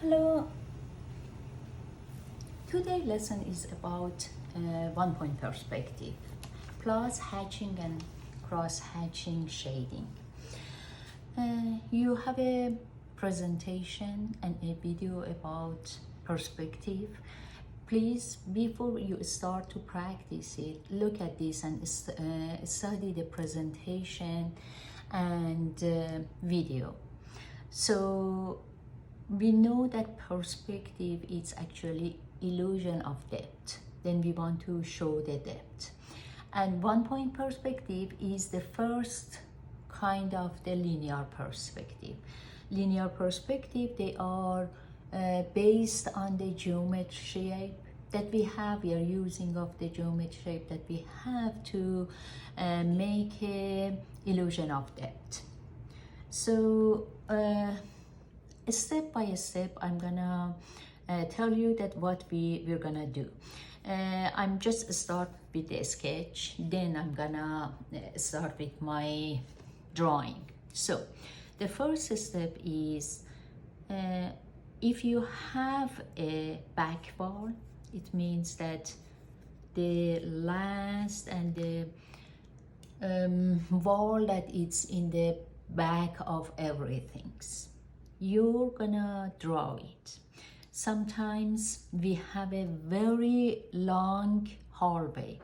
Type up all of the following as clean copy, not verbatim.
Hello. Today's lesson is about one-point perspective plus hatching and cross-hatching shading. You have a presentation and a video about perspective. Please, before you start to practice it, look at this and study the presentation and video. So we know that perspective is actually illusion of depth. Then we want to show the depth. And one-point perspective is the first kind of the linear perspective. Linear perspective, they are based on the geometry shape that we have. We are using of the geometry shape that we have to make a illusion of depth. So step by step, I'm gonna tell you that what we're gonna do. I'm just start with the sketch, then I'm gonna start with my drawing. So the first step is if you have a back wall, it means that the last and the wall that is in the back of everything, you're gonna draw it. Sometimes we have a very long hallway.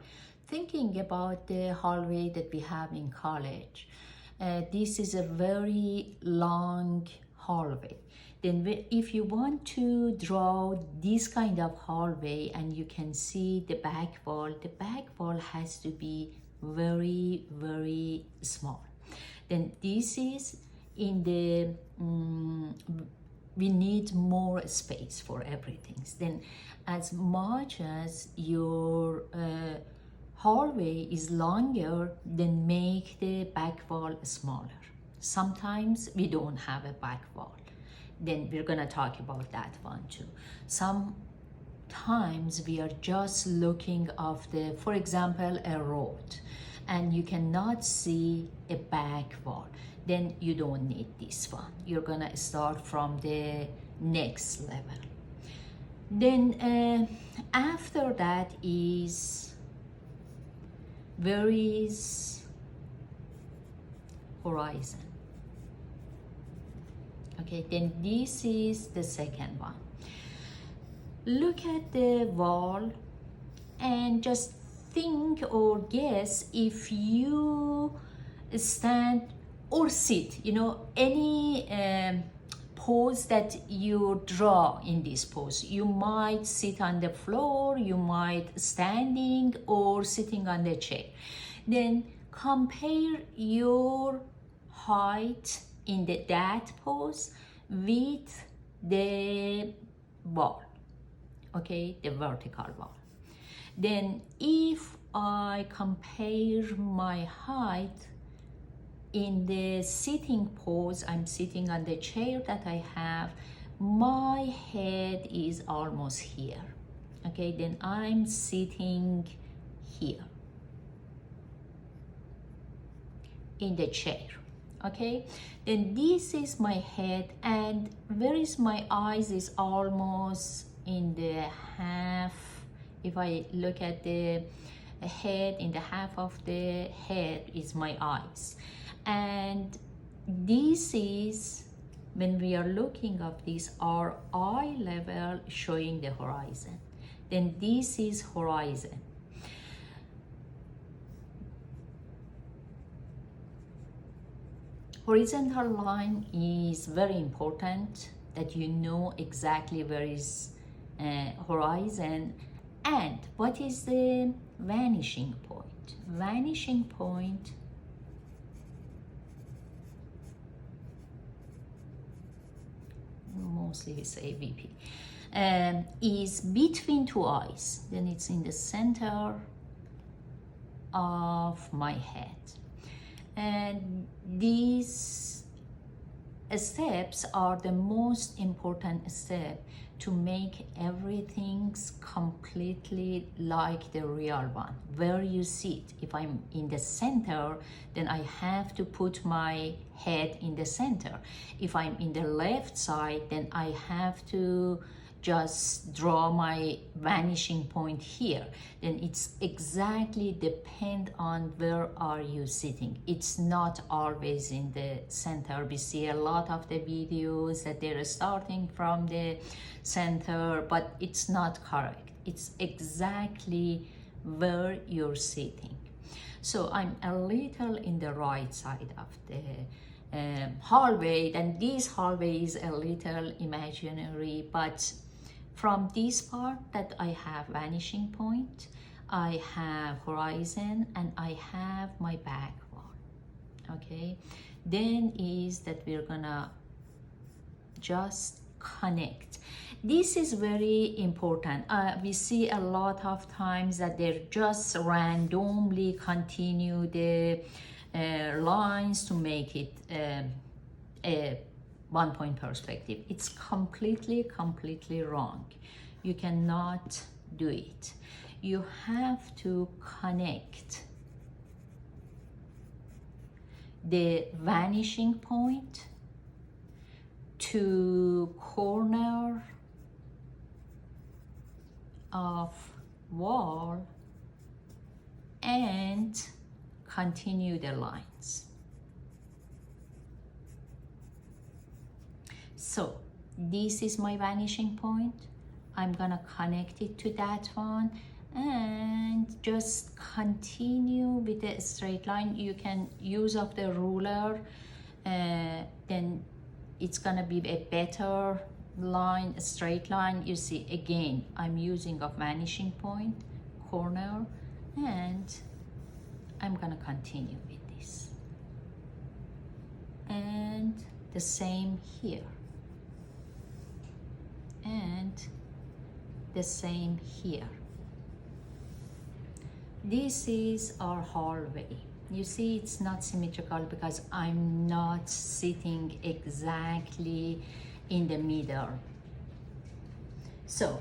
Thinking about the hallway that we have in college, this is a very long hallway. Then if you want to draw this kind of hallway and you can see the back wall has to be very, very small. Then this is in the we need more space for everything. Then as much as your hallway is longer, then make the back wall smaller. Sometimes we don't have a back wall, then we're gonna talk about that one too. Sometimes we are just looking of the, for example, a road, and you cannot see a back wall, then you don't need this one. You're gonna start from the next level. Then after that is where is horizon. Okay, then this is the second one. Look at the wall and just think or guess if you stand or sit, any pose that you draw in this pose. You might sit on the floor, you might standing or sitting on the chair. Then compare your height in that pose with the wall, okay, the vertical wall. Then if I compare my height in the sitting pose, I'm sitting on the chair that I have, my head is almost here. Okay, then I'm sitting here in the chair. Okay, then this is my head, and where is my eyes is almost in the half. If I look at the head, in the half of the head is my eyes. And this is, when we are looking at this, our eye level showing the horizon. Then this is horizon. Horizontal line is very important, that you know exactly where is horizon. And what is the vanishing point? Vanishing point mostly we say VP, is between two eyes. Then it's in the center of my head. And these steps are the most important step to make everything completely like the real one, where you sit. If I'm in the center, then I have to put my head in the center. If I'm in the left side, then I have to just draw my vanishing point here. Then it's exactly depend on where are you sitting. It's not always in the center. We see a lot of the videos that they're starting from the center, but it's not correct. It's exactly where you're sitting. So I'm a little in the right side of the hallway. Then this hallway is a little imaginary, but from this part that I have vanishing point, I have horizon, and I have my back wall. Okay, then is that we're gonna just connect. This is very important. We see a lot of times that they just randomly continue the lines to make it a one-point perspective. It's completely wrong. You cannot do it. You have to connect the vanishing point to corner of wall and continue the lines. So this is my vanishing point. I'm gonna connect it to that one and just continue with the straight line. You can use up the ruler, then it's gonna be a better line, a straight line. You see, again, I'm using a vanishing point, corner, and I'm gonna continue with this. And the same here. And the same here. This is our hallway. You see, it's not symmetrical because I'm not sitting exactly in the middle. So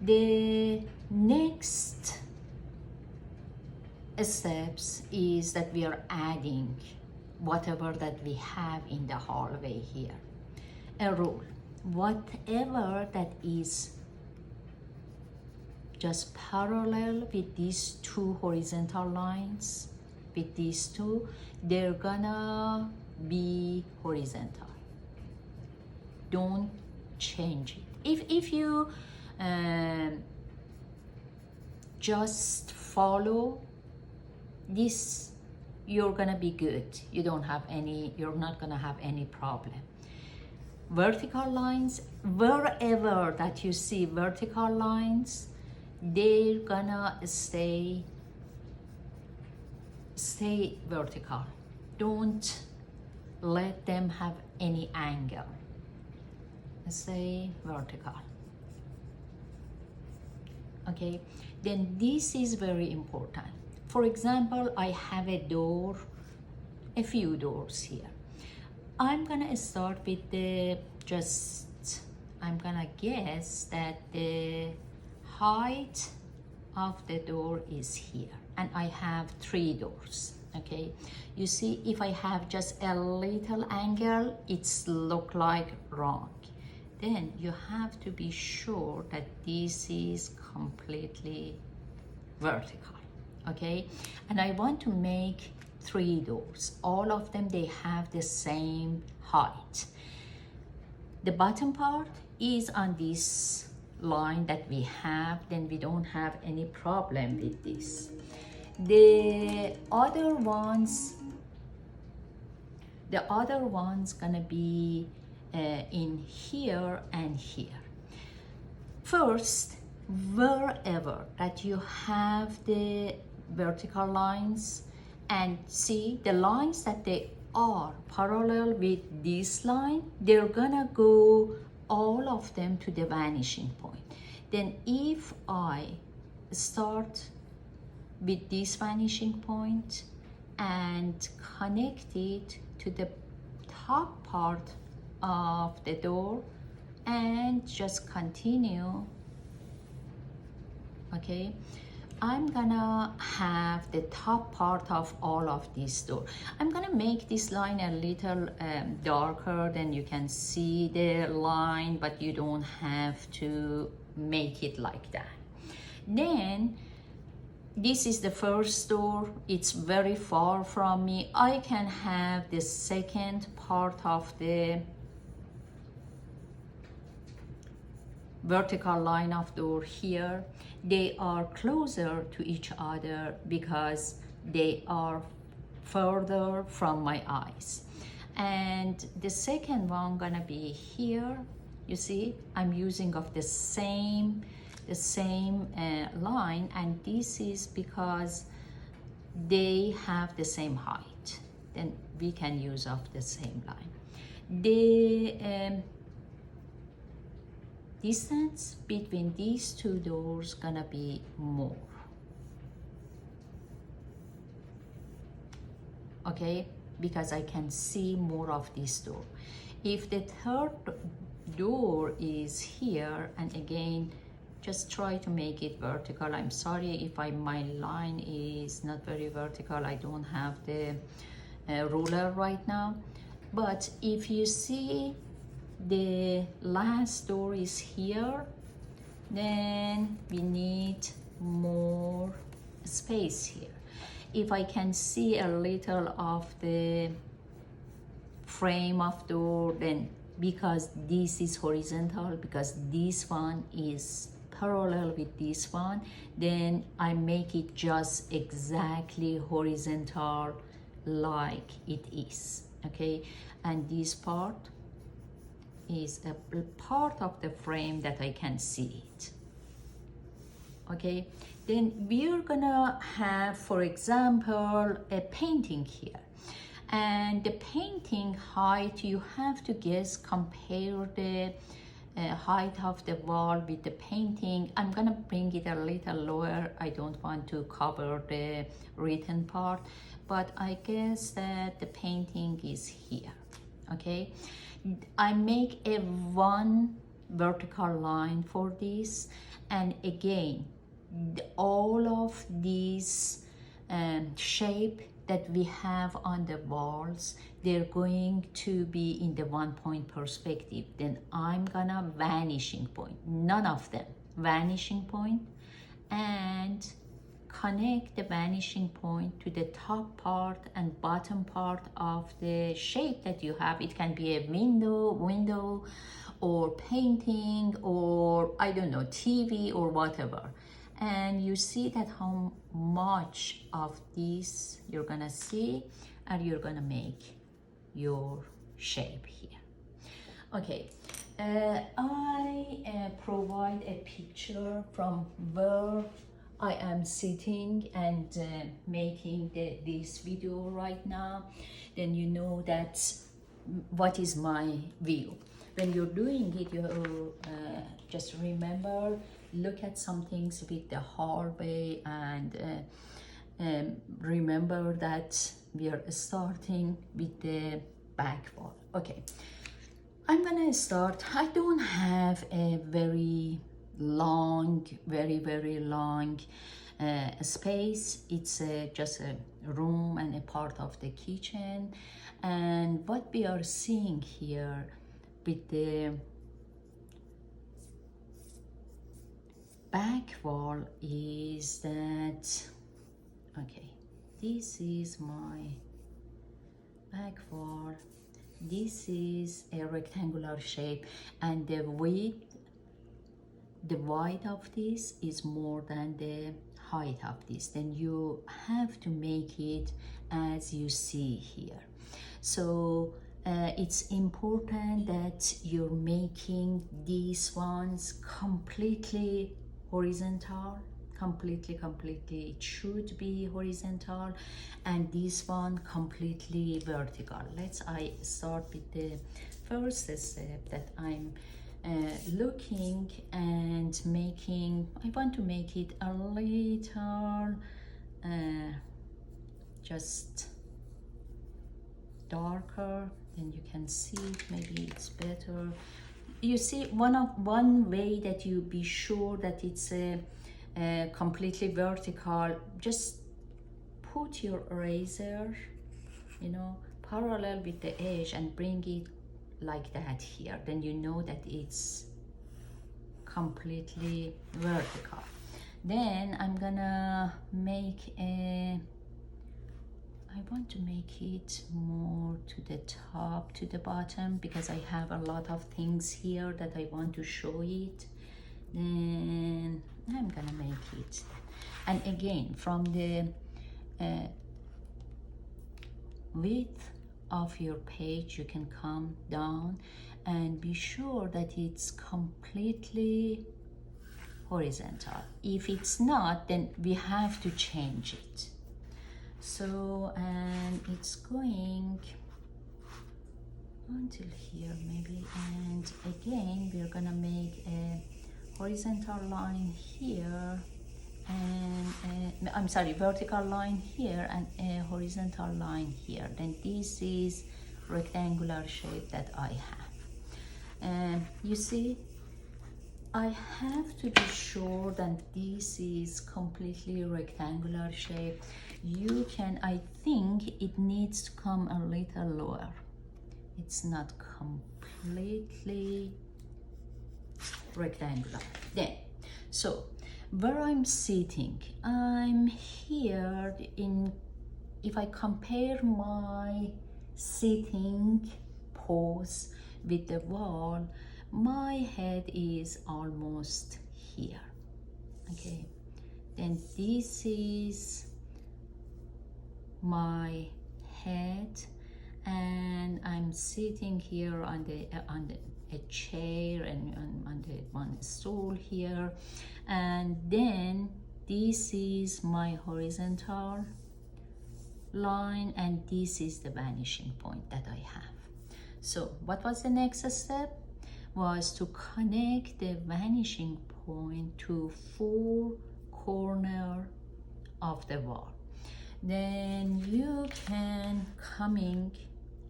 the next steps is that we are adding whatever that we have in the hallway here. A rule: whatever that is just parallel with these two horizontal lines, with these two, they're gonna be horizontal. Don't change it. If you just follow this, you're gonna be good. You're not gonna have any problem. Vertical lines, wherever that you see vertical lines, they're gonna stay vertical. Don't let them have any angle. Stay vertical. Okay, then this is very important. For example, I have a door, a few doors here. I'm gonna start with I'm gonna guess that the height of the door is here, and I have 3 doors. Okay, you see, if I have just a little angle, it's look like wrong. Then you have to be sure that this is completely vertical. Okay, and I want to make 3 doors. All of them, they have the same height. The bottom part is on this line that we have, then we don't have any problem with this. The other ones gonna be in here and here. First, wherever that you have the vertical lines, and see the lines that they are parallel with this line, they're gonna go all of them to the vanishing point. Then if I start with this vanishing point and connect it to the top part of the door, and just continue. Okay, I'm gonna have the top part of all of this door. I'm gonna make this line a little darker, then you can see the line, but you don't have to make it like that. Then this is the first door, it's very far from me. I can have the second part of the vertical line of door here. They are closer to each other because they are further from my eyes. And the second one gonna be here. You see, I'm using of the same line, and this is because they have the same height. Then we can use of the same line. The distance between these two doors gonna be more. Okay, because I can see more of this door. If the third door is here, and again, just try to make it vertical. I'm sorry if my line is not very vertical. I don't have the ruler right now. But if you see the last door is here, then we need more space here. If I can see a little of the frame of door, then because this is horizontal, because this one is parallel with this one, then I make it just exactly horizontal like it is. Okay, and this part is a part of the frame that I can see it. Okay, then we're gonna have, for example, a painting here, and the painting height, you have to guess, compare the height of the wall with the painting. I'm gonna bring it a little lower. I don't want to cover the written part, but I guess that the painting is here. Okay, I make a one vertical line for this, and again, all of these shape that we have on the walls, they're going to be in the 1 point perspective. Then I'm gonna vanishing point, none of them, vanishing point, and connect the vanishing point to the top part and bottom part of the shape that you have. It can be a window or painting, or I don't know, TV or whatever. And you see that how much of this you're gonna see, and you're gonna make your shape here. Okay, I provide a picture from where I am sitting and making this video right now. Then you know that what is my view. When you're doing it, you just remember, look at some things with the hallway, and remember that we are starting with the back wall. Okay, I'm gonna start. I don't have a very long, very long space. It's just a room and a part of the kitchen. And what we are seeing here with the back wall is that, okay, this is my back wall. This is a rectangular shape, and the width of this is more than the height of this. Then you have to make it as you see here. So it's important that you're making these ones completely horizontal, completely, it should be horizontal, and this one completely vertical. I start with the first step that I'm looking and making. I want to make it a little just darker, then you can see it, maybe it's better. you see, one way that you be sure that it's completely vertical, just put your eraser, you know, parallel with the edge and bring it like that here. Then you know that it's completely vertical. Then I'm gonna make I want to make it more to the top, to the bottom, because I have a lot of things here that I want to show it. Then I'm gonna make it. And again, from the width of your page, you can come down and be sure that it's completely horizontal. If it's not, then we have to change it. So, and it's going until here maybe, and again we're gonna make a horizontal line here, and I'm sorry, vertical line here and a horizontal line here. Then this is rectangular shape that I have. And you see, I have to be sure that this is completely rectangular shape. You can, I think it needs to come a little lower. It's not completely rectangular. Then, so where I'm sitting, I'm here in, if I compare my sitting pose with the wall, my head is almost here. Okay, then this is my head, and I'm sitting here on a chair and on the one stool here, and then this is my horizontal line, and this is the vanishing point that I have. So what was the next step? Was to connect the vanishing point to 4 corners of the wall. Then you can coming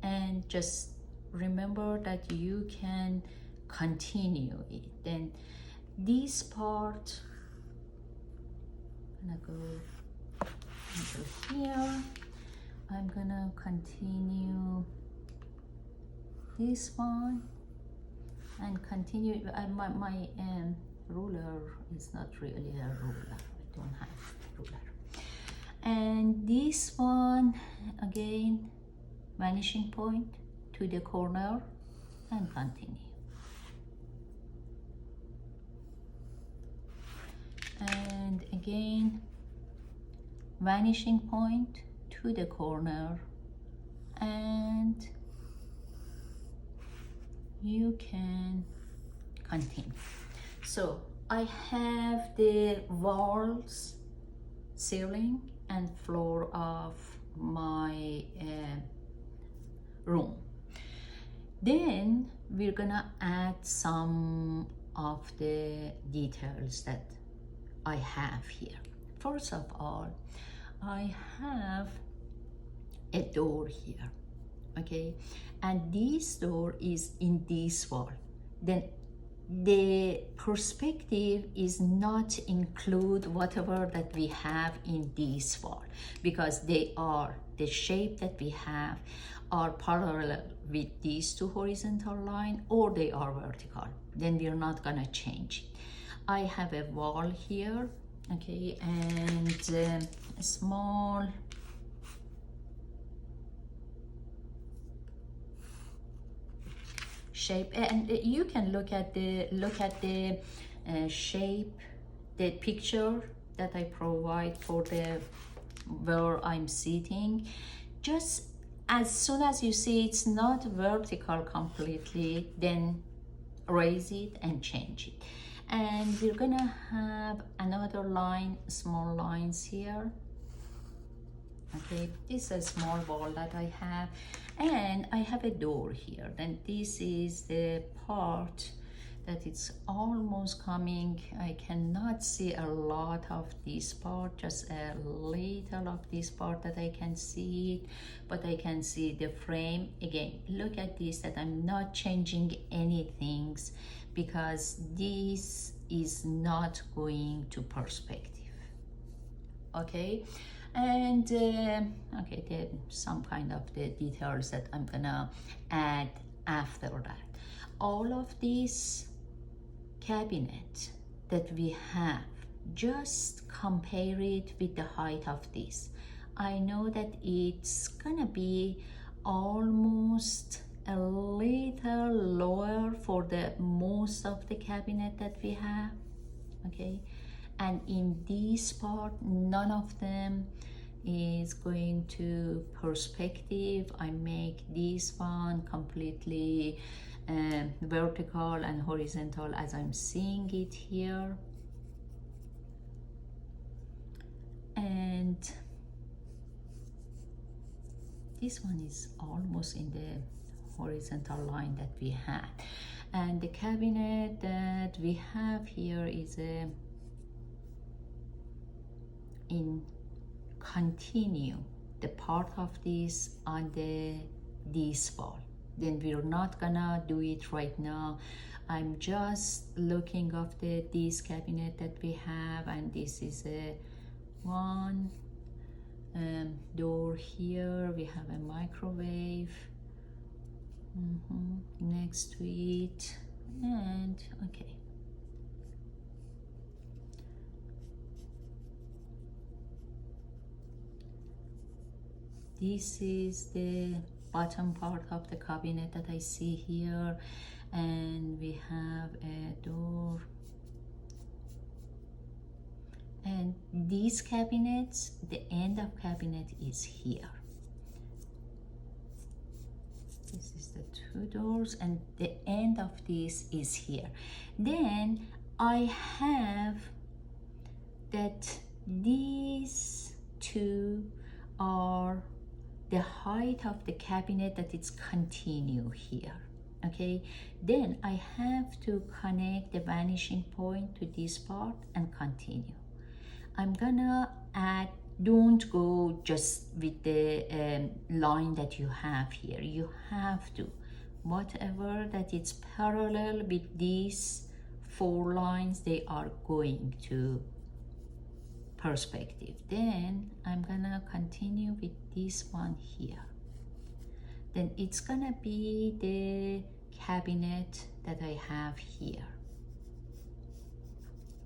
and just remember that you can continue it. Then this part, I'm gonna go until here. I'm gonna continue this one and continue. My ruler is not really a ruler. I don't have a ruler. And this one again, vanishing point to the corner and continue. And again, vanishing point to the corner, and you can continue. So I have the walls, ceiling and floor of my room. Then we're gonna add some of the details that I have here. First of all, I have a door here, okay, and this door is in this wall. Then the perspective is not include whatever that we have in this wall, because they are, the shape that we have are parallel with these 2 horizontal line, or they are vertical. Then we are not gonna change it. I have a wall here, okay, and a small shape, and you can look at the shape, the picture that I provide for the where I'm sitting. Just as soon as you see it's not vertical completely, then raise it and change it. And we're gonna have another line, small lines here. Okay, this is a small wall that I have, and I have a door here. Then this is the part that it's almost coming. I cannot see a lot of this part, just a little of this part that I can see it, but I can see the frame. Again, look at this, that I'm not changing anything because this is not going to perspective. Okay, and okay, then some kind of the details that I'm gonna add after that. All of these cabinet that we have, just compare it with the height of this. I know that it's gonna be almost a little lower for the most of the cabinet that we have, okay, and in this part none of them is going to perspective. I make this one completely vertical and horizontal as I'm seeing it here, and this one is almost in the horizontal line that we had. And the cabinet that we have here is in continue the part of this on the this wall. Then we're not gonna do it right now. I'm just looking of this cabinet that we have, and this is a one door here. We have a microwave next to it, and okay, this is the bottom part of the cabinet that I see here, and we have a door, and these cabinets, the end of cabinet is here. This is the two doors, and the end of this is here. Then I have that these two are the height of the cabinet that it's continue here, okay. Then I have to connect the vanishing point to this part and continue. I'm gonna add, don't go just with the line that you have here. You have to, whatever that it's parallel with these four lines, they are going to perspective. Then I'm gonna continue with this one here. Then it's gonna be the cabinet that I have here,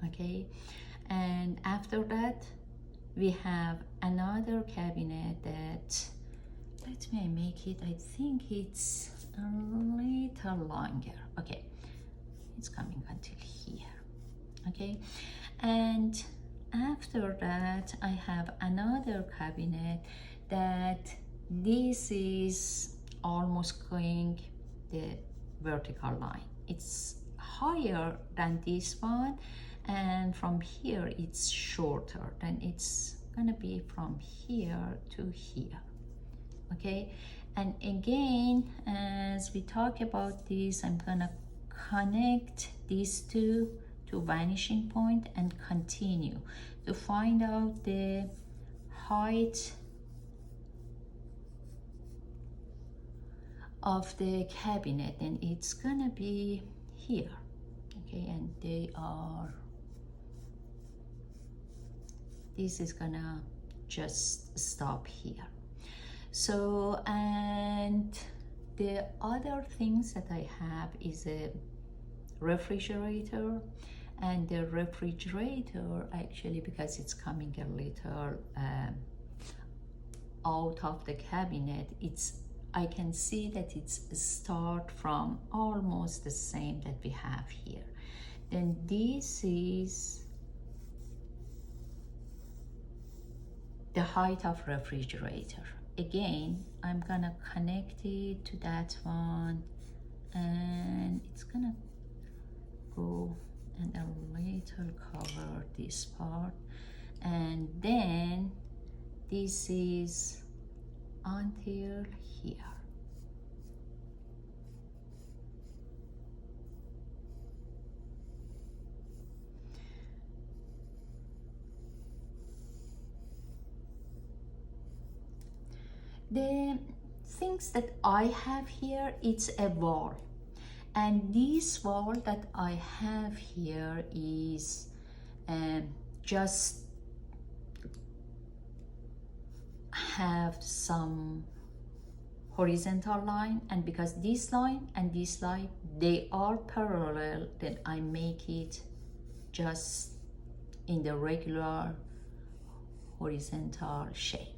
okay. And after that we have another cabinet that, let me make it, I think it's a little longer, okay, it's coming until here, okay. And after that I have another cabinet that this is almost going the vertical line. It's higher than this one, and from here it's shorter. Then it's gonna be from here to here, okay. And again, as we talk about this, I'm gonna connect these two to vanishing point and continue to find out the height of the cabinet, and it's gonna be here, okay. And they are, this is gonna just stop here. So, and the other things that I have is a refrigerator, and the refrigerator actually, because it's coming a little out of the cabinet, it's, I can see that it's start from almost the same that we have here. Then this is the height of refrigerator. Again, I'm gonna connect it to that one, and it's gonna go and a little cover this part, and then this is until here. The things that I have here, it's a wall, and this wall that I have here is just have some horizontal line, and because this line and this line, they are parallel, then I make it just in the regular horizontal shape.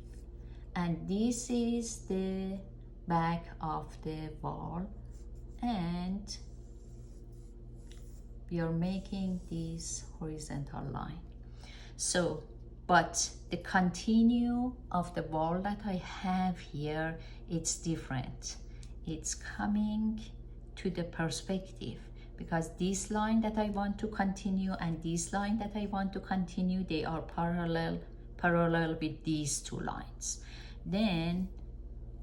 And this is the back of the wall, and we are making this horizontal line. So, but the continue of the wall that I have here, it's different. It's coming to the perspective, because this line that I want to continue and this line that I want to continue, they are parallel with these two lines. Then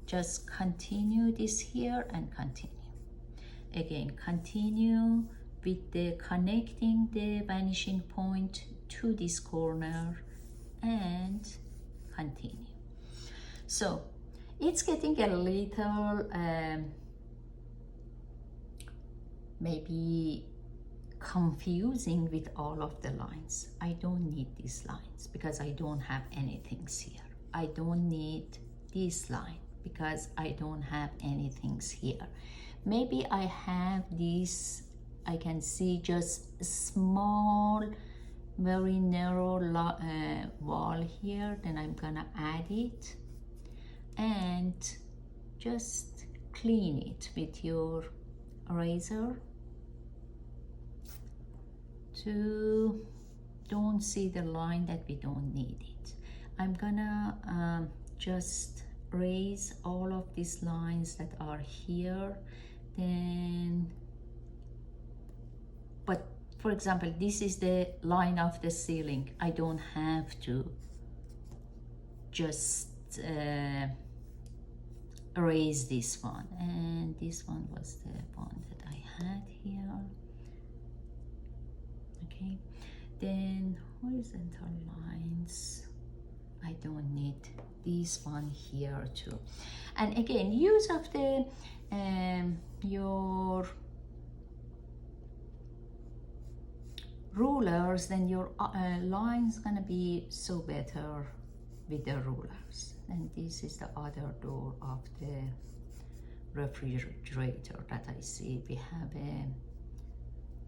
just continue this here and continue. Again, continue with the connecting the vanishing point to this corner and continue. So it's getting a little maybe confusing with all of the lines. I don't need these lines because I don't have anything here. I don't need this line because I don't have anything here. Maybe I have this, I can see just a small, very narrow wall here. Then I'm gonna add it and just clean it with your eraser to don't see the line that we don't need it. I'm gonna just erase all of these lines that are here. Then, but for example, this is the line of the ceiling. I don't have to just erase this one, and this one was the one that I had here. Okay, then horizontal lines, I don't need this one here too. And again, use of the your rulers, then your lines gonna be so better with the rulers. And this is the other door of the refrigerator that I see. We have a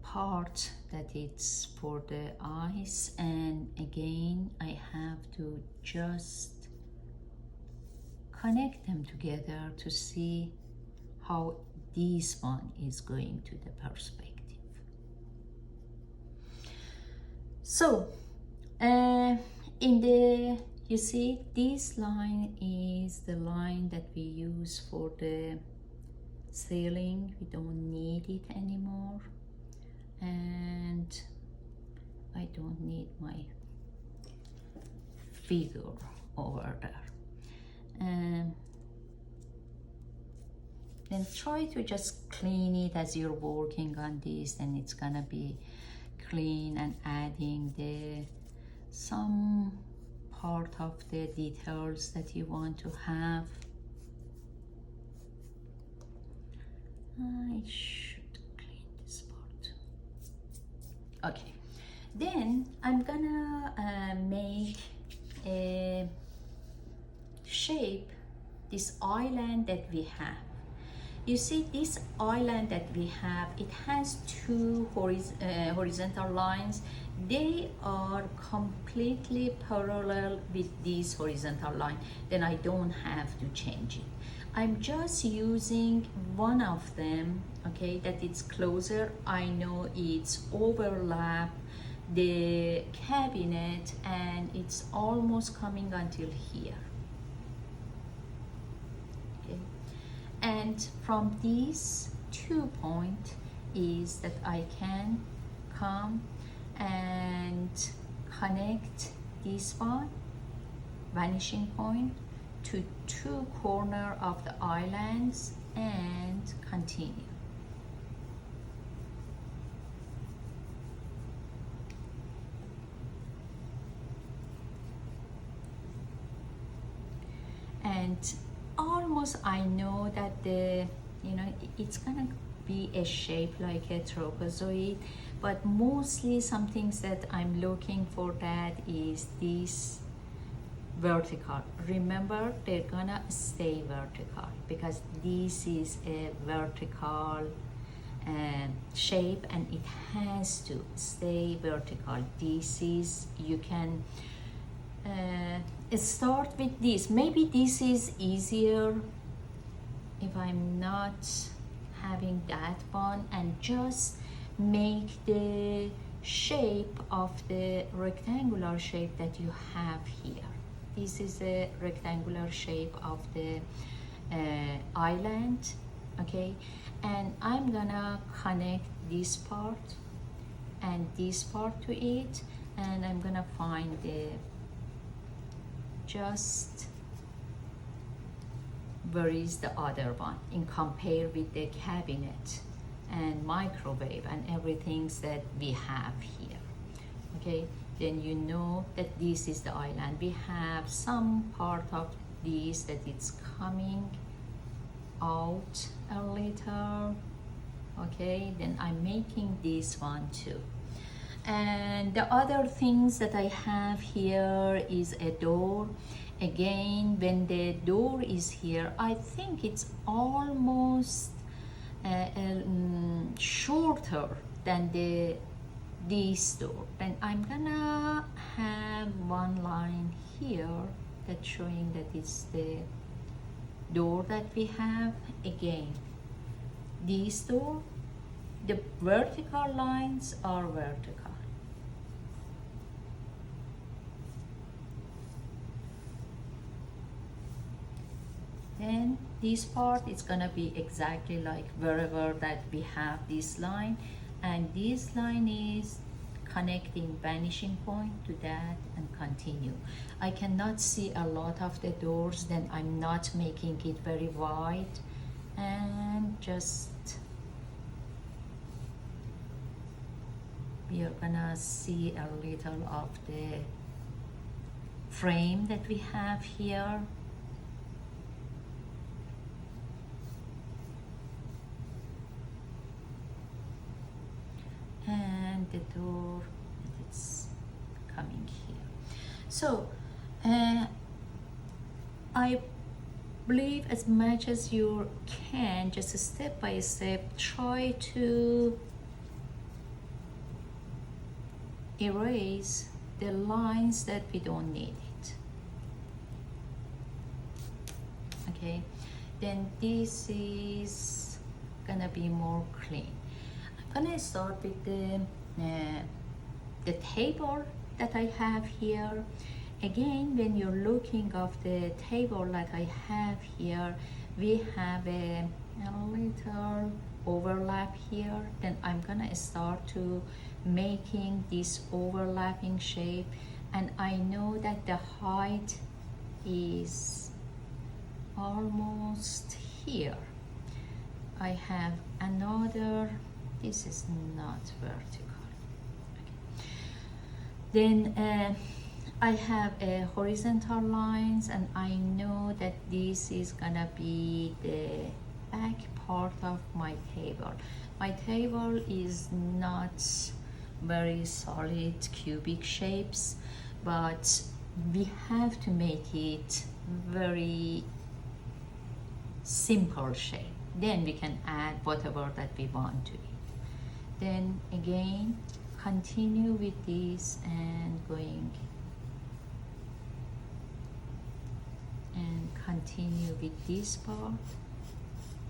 part that it's for the ice, and again I have to just connect them together to see how this one is going to the perspective. So in the, you see, this line is the line that we use for the ceiling. We don't need it anymore, and I don't need my figure over there. Then try to just clean it as you're working on this, and it's gonna be clean, and adding the some part of the details that you want to have. I should clean this part. Okay, then I'm gonna make a shape this island that we have. You see, this island that we have, it has two horizontal lines. They are completely parallel with this horizontal line. Then I don't have to change it. I'm just using one of them, okay, that it's closer. I know it's overlap the cabinet, and it's almost coming until here. And from these 2 points is that I can come and connect this one, vanishing point, to 2 corners of the islands and continue. And almost I know that the, you know, it's gonna be a shape like a trapezoid, but mostly some things that I'm looking for that is this vertical. Remember, they're gonna stay vertical because this is a vertical shape and it has to stay vertical. This is, you can start with this. Maybe this is easier if I'm not having that one, and just make the shape of the rectangular shape that you have here. This is a rectangular shape of the island, okay? And I'm gonna connect this part and this part to it, and I'm gonna find the just where is the other one in compare with the cabinet and microwave and everything that we have here, okay? Then you know that this is the island. We have some part of this that it's coming out a little, okay? Then I'm making this one too. And the other things that I have here is a door. Again, when the door is here, I think it's almost shorter than this door. And I'm gonna have one line here that's showing that it's the door that we have. Again, this door, the vertical lines are vertical. Then this part is gonna be exactly like wherever that we have this line, and this line is connecting vanishing point to that and continue. I cannot see a lot of the doors, then I'm not making it very wide, and just we are gonna see a little of the frame that we have here. And the door, it's coming here. So I believe as much as you can, just step by step, try to erase the lines that we don't need it. Okay, then this is gonna be more clean. I'm gonna start with the table that I have here. Again, when you're looking of the table that I have here, we have a little overlap here. Then I'm gonna start to making this overlapping shape, and I know that the height is almost here. I have another, this is not vertical. Okay. Then I have a horizontal lines, and I know that this is gonna be the back part of my table. My table is not very solid cubic shapes, but we have to make it very simple shape. Then we can add whatever that we want to it. Then again, continue with this and going and continue with this part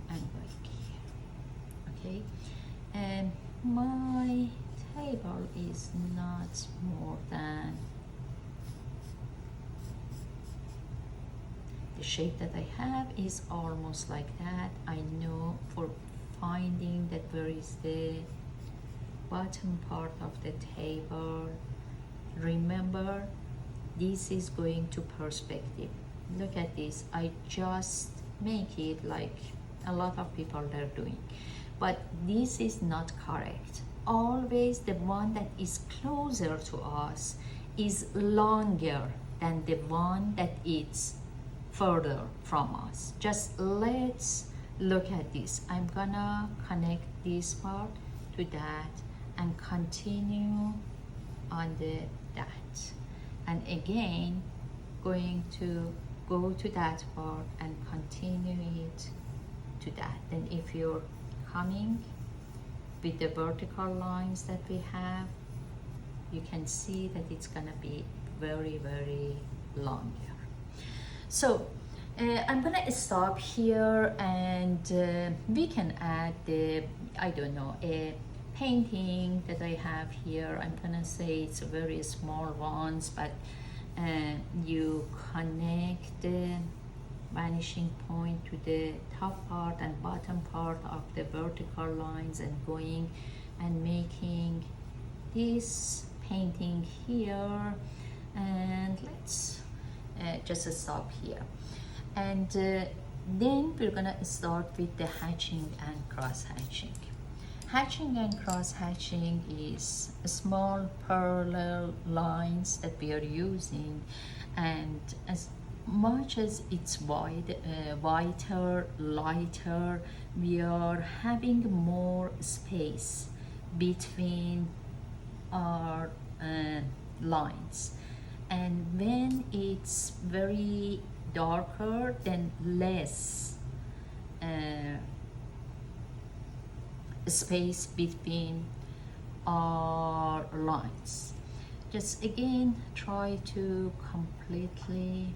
and going here. Okay, and my table is not more than the shape that I have is almost like that. I know for finding that where is the bottom part of the table. Remember, this is going to perspective. Look at this. I just make it like a lot of people are doing, but this is not correct. Always the one that is closer to us is longer than the one that is further from us. Just let's look at this. I'm gonna connect this part to that and continue on that, and again going to go to that part and continue it to that. Then if you're coming with the vertical lines that we have, you can see that it's gonna be very, very long here. So I'm gonna stop here, and we can add the, I don't know, a painting that I have here. I'm gonna say it's a very small ones, but you connect the vanishing point to the top part and bottom part of the vertical lines, and going and making this painting here. And let's just stop here, and then we're gonna start with the hatching and cross hatching. Hatching and cross hatching is small parallel lines that we are using, and as much as it's whiter, lighter, we are having more space between our lines. And when it's very darker, then less space between our lines. Just again try to completely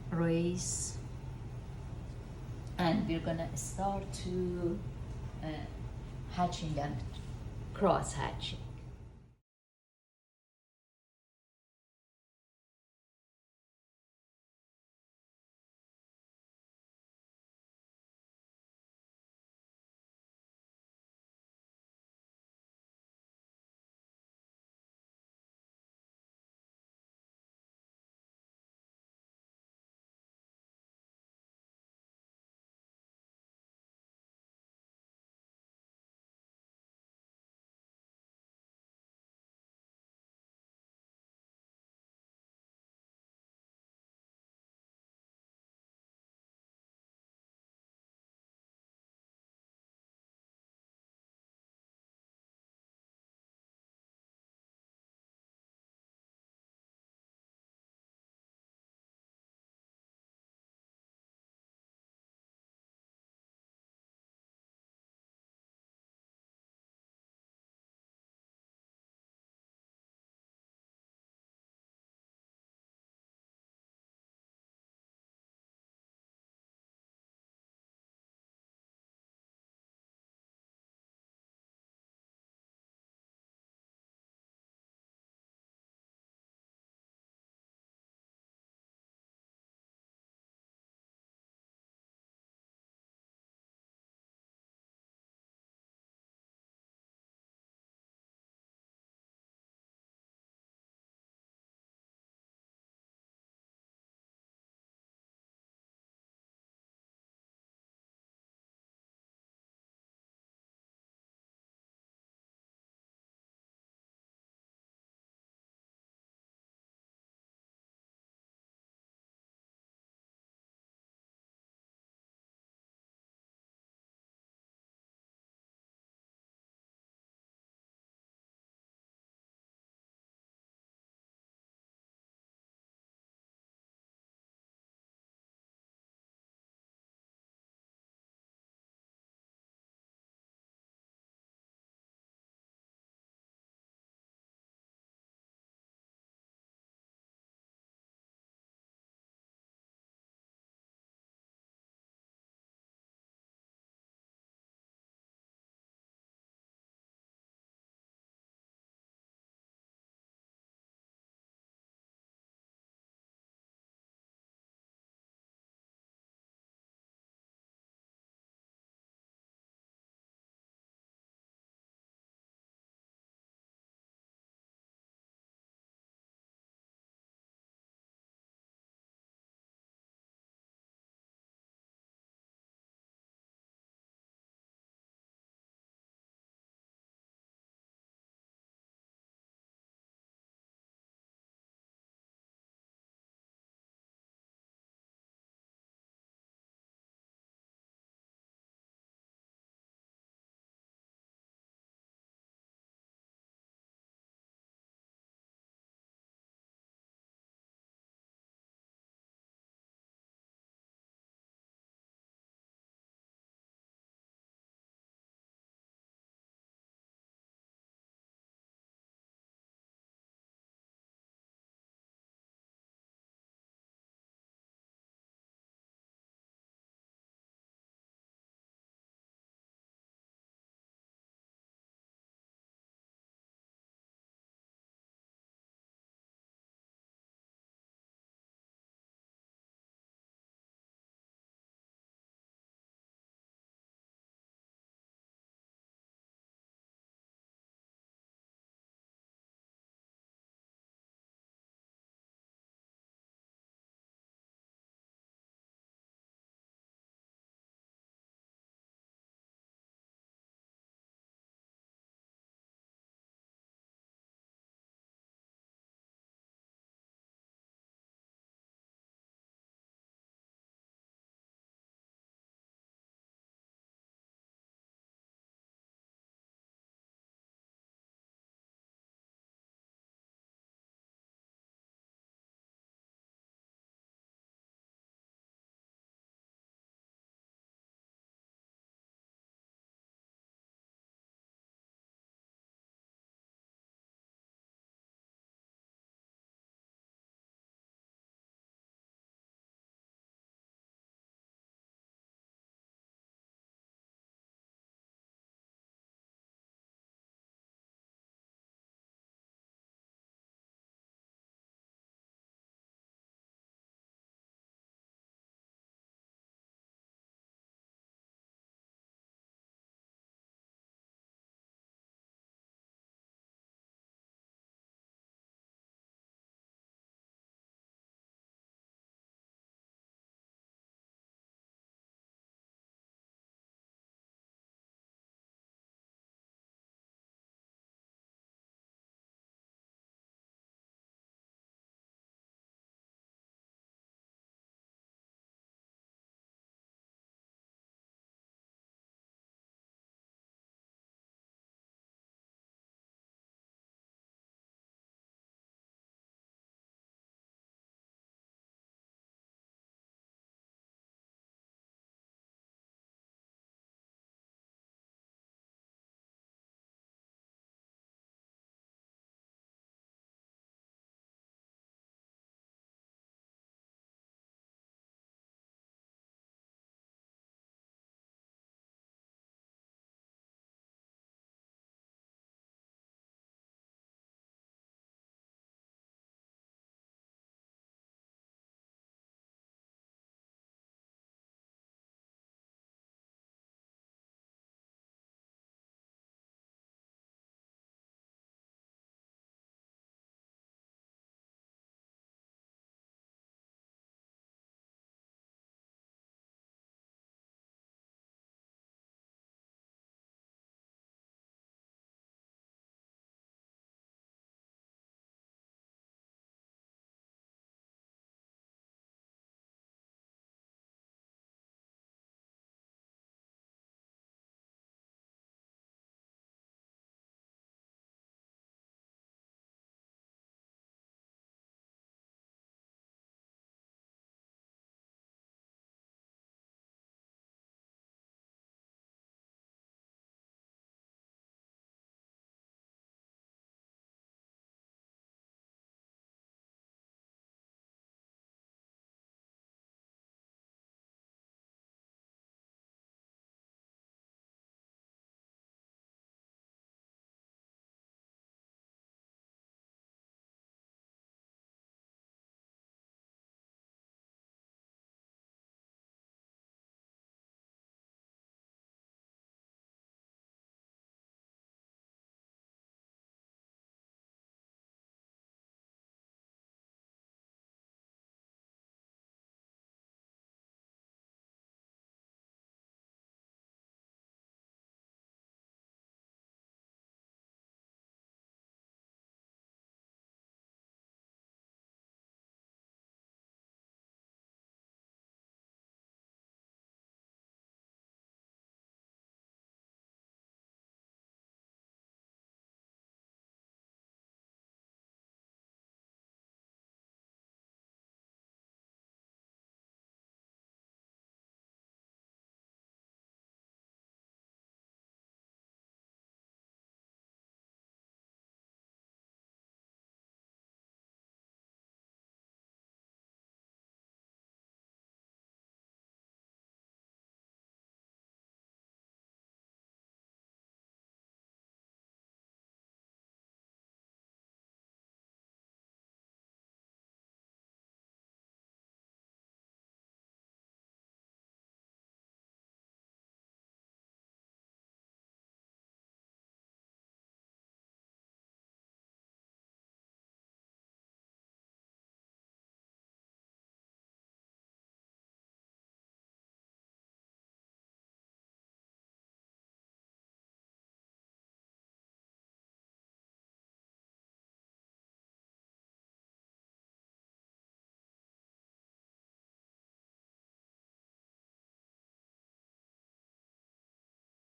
erase, and we're gonna start to hatching and cross hatching.